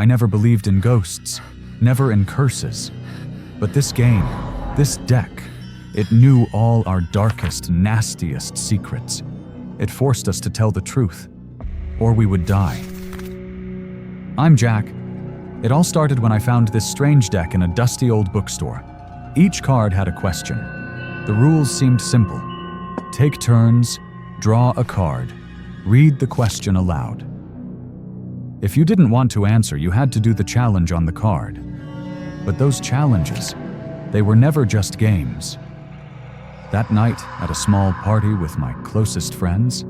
I never believed in ghosts, never in curses. But this game, this deck, it knew all our darkest, nastiest secrets. It forced us to tell the truth, or we would die. I'm Jack. It all started when I found this strange deck in a dusty old bookstore. Each card had a question. The rules seemed simple. Take turns, draw a card, read the question aloud. If you didn't want to answer, you had to do the challenge on the card. But those challenges, they were never just games. That night, at a small party with my closest friends,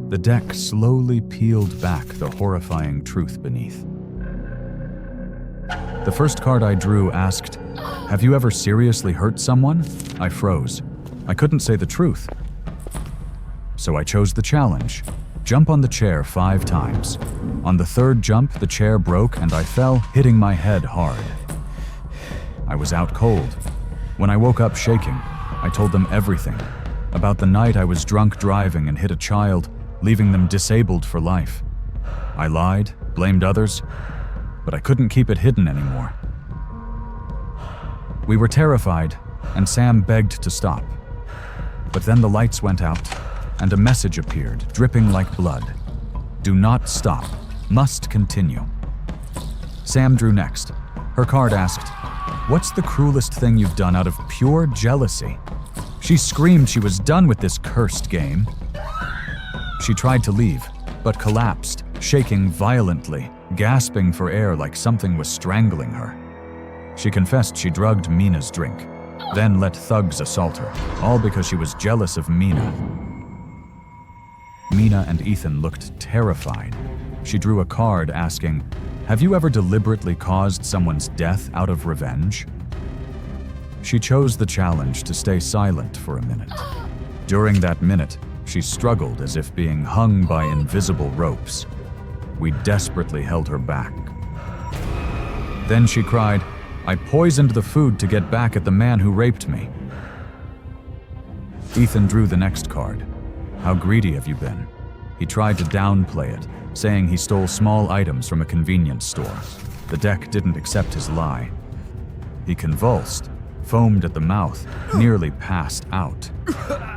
the deck slowly peeled back the horrifying truth beneath. The first card I drew asked, "Have you ever seriously hurt someone?" I froze. I couldn't say the truth. So I chose the challenge. Jump on the chair 5 times. On the 3rd jump, the chair broke and I fell, hitting my head hard. I was out cold. When I woke up shaking, I told them everything. About the night I was drunk driving and hit a child, leaving them disabled for life. I lied, blamed others, but I couldn't keep it hidden anymore. We were terrified, and Sam begged to stop. But then the lights went out, and a message appeared, dripping like blood. Do not stop. Must continue. Sam drew next. Her card asked, "What's the cruelest thing you've done out of pure jealousy?" She screamed she was done with this cursed game. She tried to leave, but collapsed, shaking violently, gasping for air like something was strangling her. She confessed she drugged Mina's drink, then let thugs assault her, all because she was jealous of Mina. Mina and Ethan looked terrified. She drew a card asking, "Have you ever deliberately caused someone's death out of revenge?" She chose the challenge to stay silent for a minute. During that minute, she struggled as if being hung by invisible ropes. We desperately held her back. Then she cried, "I poisoned the food to get back at the man who raped me." Ethan drew the next card. "How greedy have you been?" He tried to downplay it, saying he stole small items from a convenience store. The deck didn't accept his lie. He convulsed, foamed at the mouth, nearly passed out.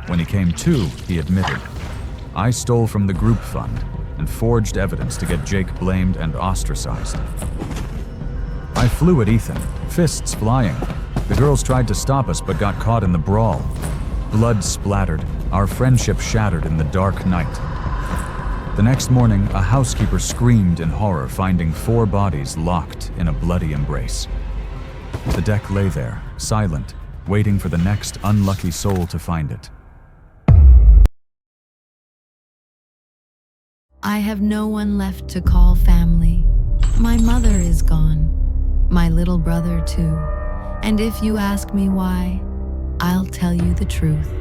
When he came to, he admitted, "I stole from the group fund and forged evidence to get Jake blamed and ostracized." I flew at Ethan, fists flying. The girls tried to stop us but got caught in the brawl. Blood splattered, our friendship shattered in the dark night. The next morning, a housekeeper screamed in horror, finding 4 bodies locked in a bloody embrace. The deck lay there, silent, waiting for the next unlucky soul to find it. I have no one left to call family. My mother is gone. My little brother too. And if you ask me why, I'll tell you the truth.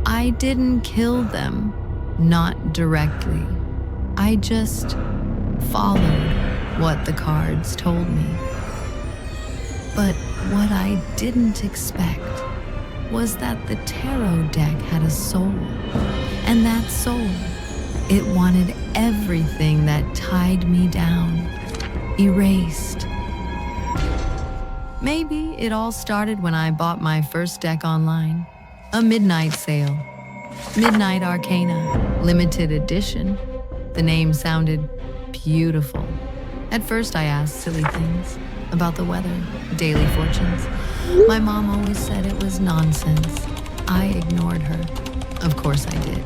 I didn't kill them, not directly. I just followed what the cards told me. But what I didn't expect was that the tarot deck had a soul. And that soul, it wanted everything that tied me down, erased. Maybe it all started when I bought my first deck online. A midnight sale. Midnight Arcana, limited edition. The name sounded beautiful. At first I asked silly things about the weather, daily fortunes. My mom always said it was nonsense. I ignored her. Of course I did.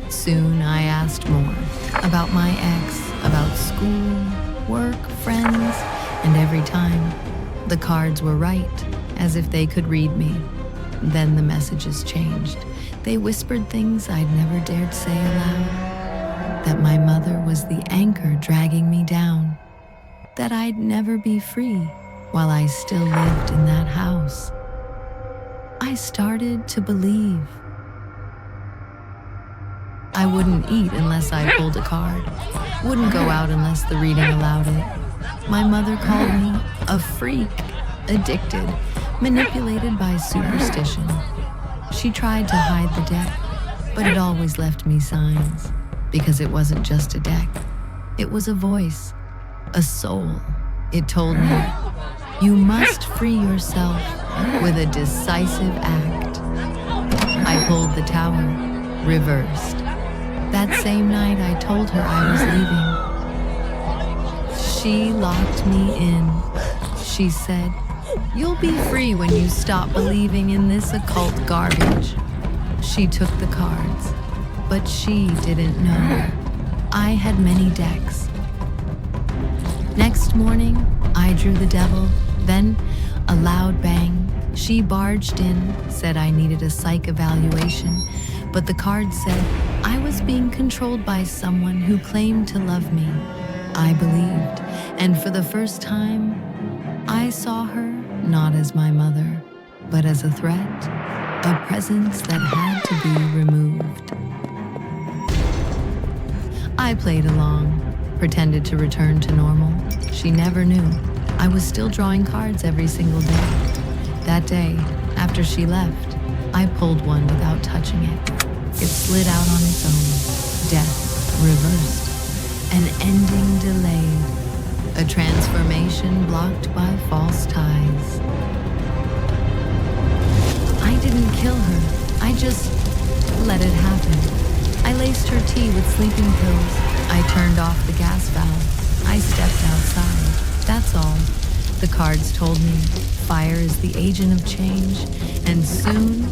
Soon I asked more about my ex, about school, work, friends, and every time, the cards were right, as if they could read me. Then the messages changed. They whispered things I'd never dared say aloud. That my mother was the anchor dragging me down. That I'd never be free while I still lived in that house. I started to believe. I wouldn't eat unless I pulled a card. Wouldn't go out unless the reading allowed it. My mother called me a freak, addicted, manipulated by superstition. She tried to hide the deck, but it always left me signs, because it wasn't just a deck. It was a voice, a soul. It told me, you must free yourself with a decisive act. I pulled the tower, reversed. That same night I told her I was leaving. She locked me in. She said, you'll be free when you stop believing in this occult garbage. She took the cards, but she didn't know I had many decks. Next morning, I drew the devil, then a loud bang. She barged in, said I needed a psych evaluation, but the card said I was being controlled by someone who claimed to love me. I believed, and for the first time, I saw her not as my mother, but as a threat, a presence that had to be removed. I played along, pretended to return to normal. She never knew. I was still drawing cards every single day. That day, after she left, I pulled one without touching it. It slid out on its own. Death reversed. An ending delayed. A transformation blocked by false ties. I didn't kill her. I just let it happen. I laced her tea with sleeping pills. I turned off the gas valve. I stepped outside. That's all. The cards told me fire is the agent of change, and soon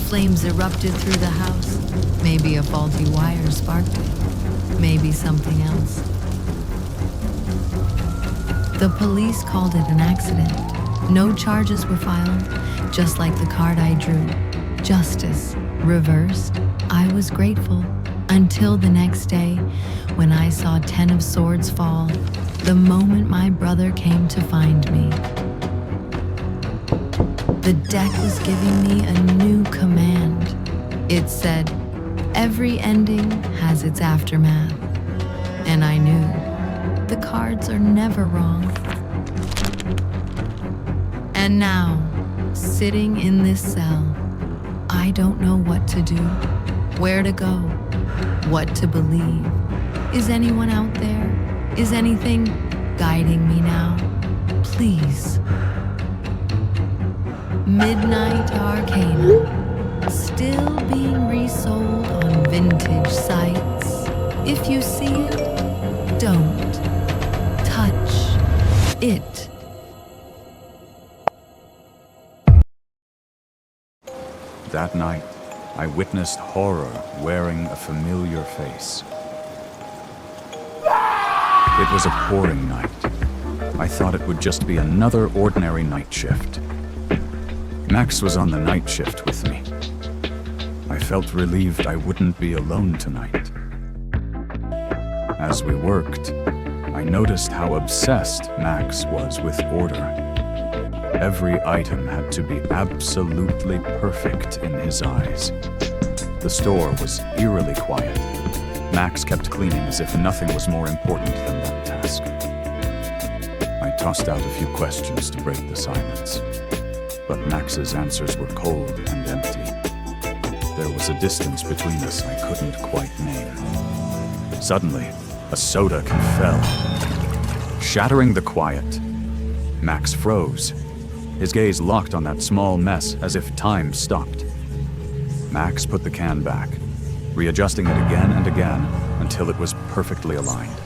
flames erupted through the house. Maybe a faulty wire sparked it. Maybe something else. The police called it an accident. No charges were filed, just like the card I drew. Justice reversed. I was grateful until the next day when I saw 10 of swords fall, the moment my brother came to find me. The deck was giving me a new command. It said, every ending has its aftermath. And I knew the cards are never wrong. And now, sitting in this cell, I don't know what to do, where to go, what to believe. Is anyone out there? Is anything guiding me now? Please. Midnight Arcana, still being resold on vintage sites. If you see it, don't touch it. That night, I witnessed horror wearing a familiar face. It was a pouring night. I thought it would just be another ordinary night shift. Max was on the night shift with me. I felt relieved I wouldn't be alone tonight. As we worked, I noticed how obsessed Max was with order. Every item had to be absolutely perfect in his eyes. The store was eerily quiet. Max kept cleaning as if nothing was more important than that task. I tossed out a few questions to break the silence, but Max's answers were cold and empty. There was a distance between us I couldn't quite name. Suddenly, a soda can fell, shattering the quiet. Max froze, his gaze locked on that small mess as if time stopped. Max put the can back, readjusting it again and again until it was perfectly aligned.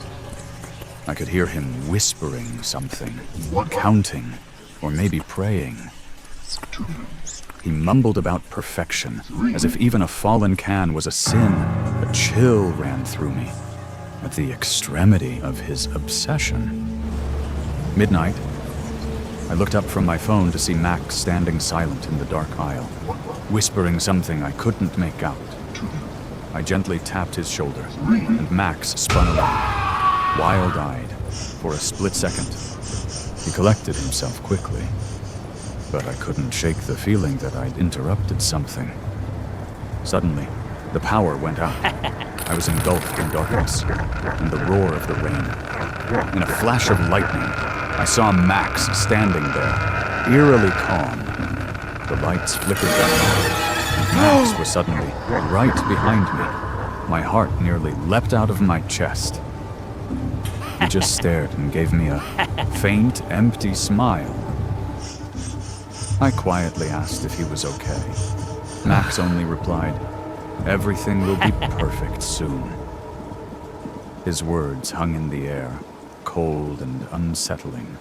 I could hear him whispering something, counting, or maybe praying. He mumbled about perfection, as if even a fallen can was a sin. A chill ran through me at the extremity of his obsession. Midnight, I looked up from my phone to see Max standing silent in the dark aisle, whispering something I couldn't make out. I gently tapped his shoulder, and Max spun around, wild-eyed, for a split second. He collected himself quickly, but I couldn't shake the feeling that I'd interrupted something. Suddenly, the power went out. I was engulfed in darkness and the roar of the rain. In a flash of lightning, I saw Max standing there, eerily calm. The lights flickered down, and Max was suddenly right behind me. My heart nearly leapt out of my chest. He just stared and gave me a faint, empty smile. I quietly asked if he was okay. Max only replied, "Everything will be perfect soon." His words hung in the air, cold and unsettling.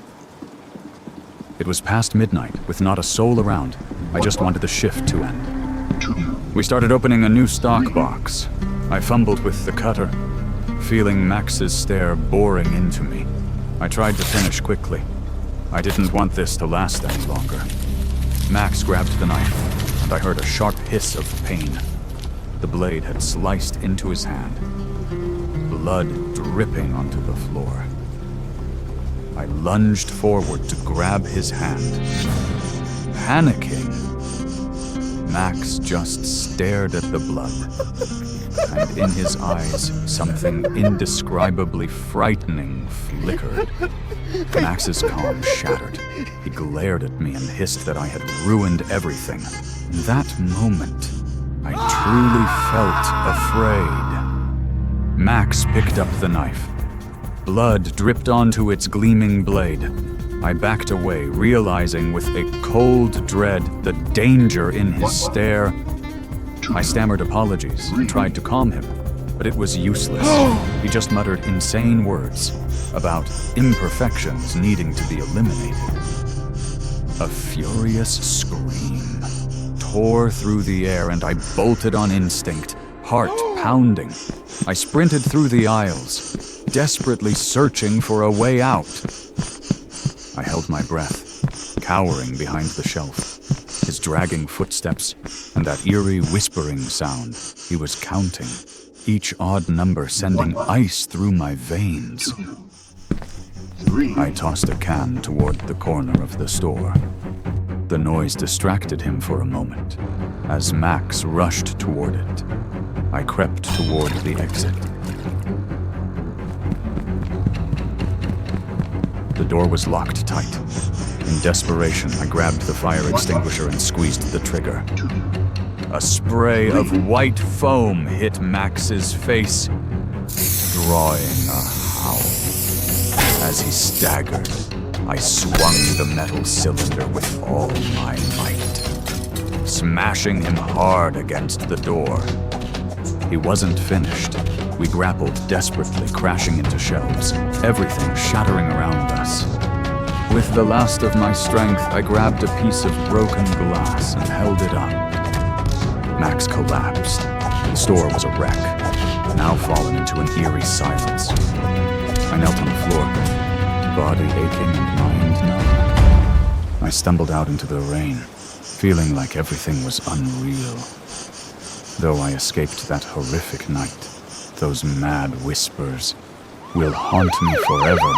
It was past midnight, with not a soul around. I just wanted the shift to end. We started opening a new stock box. I fumbled with the cutter, feeling Max's stare boring into me. I tried to finish quickly. I didn't want this to last any longer. Max grabbed the knife, and I heard a sharp hiss of pain. The blade had sliced into his hand, blood dripping onto the floor. I lunged forward to grab his hand. Panicking, Max just stared at the blood, and in his eyes, something indescribably frightening flickered. Max's calm shattered. He glared at me and hissed that I had ruined everything. In that moment, I truly felt afraid. Max picked up the knife. Blood dripped onto its gleaming blade. I backed away, realizing with a cold dread the danger in his stare. I stammered apologies and tried to calm him, but it was useless. He just muttered insane words about imperfections needing to be eliminated. A furious scream tore through the air, and I bolted on instinct, heart pounding. I sprinted through the aisles, desperately searching for a way out. I held my breath, cowering behind the shelf. His dragging footsteps and that eerie whispering sound. He was counting, each odd number sending ice through my veins. I tossed a can toward the corner of the store. The noise distracted him for a moment. As Max rushed toward it, I crept toward the exit. The door was locked tight. In desperation, I grabbed the fire extinguisher and squeezed the trigger. A spray of white foam hit Max's face, drawing a howl. As he staggered, I swung the metal cylinder with all my might, smashing him hard against the door. He wasn't finished. We grappled desperately, crashing into shelves, everything shattering around us. With the last of my strength, I grabbed a piece of broken glass and held it up. Max collapsed. The store was a wreck, now fallen into an eerie silence. I knelt on the floor, body aching and mind numb. I stumbled out into the rain, feeling like everything was unreal. Though I escaped that horrific night, those mad whispers will haunt me forever.